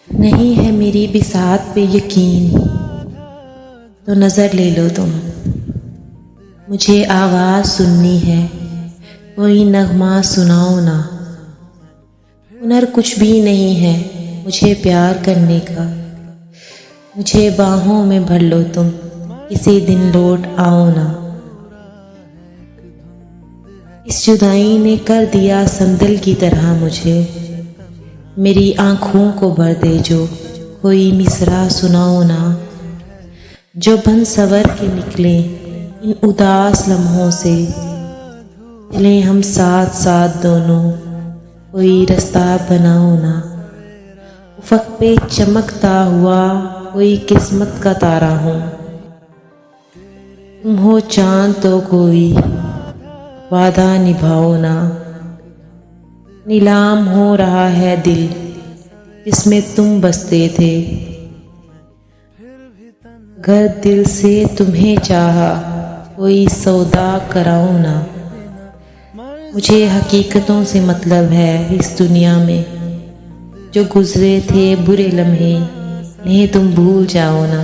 नहीं है मेरी बिसात पे यकीन तो नज़र ले लो तुम। मुझे आवाज़ सुननी है, कोई नगमा सुनाओ ना। हुनर कुछ भी नहीं है मुझे प्यार करने का। मुझे बाहों में भर लो तुम, किसी दिन लौट आओ ना। इस जुदाई ने कर दिया संदल की तरह मुझे। मेरी आँखों को भर दे जो, कोई मिसरा सुनाओ ना। जो बन सवर के निकले इन उदास लम्हों से, चलें हम साथ साथ दोनों, कोई रास्ता बनाओ ना। उफ़क़ पे चमकता हुआ कोई किस्मत का तारा हूँ। तुम हो चाँद तो कोई वादा निभाओ ना। नीलाम हो रहा है दिल जिसमें तुम बसते थे। अगर दिल से तुम्हें चाहा कोई सौदा कराओ ना। मुझे हकीकतों से मतलब है इस दुनिया में। जो गुज़रे थे बुरे लम्हे इन्हें तुम भूल जाओ ना।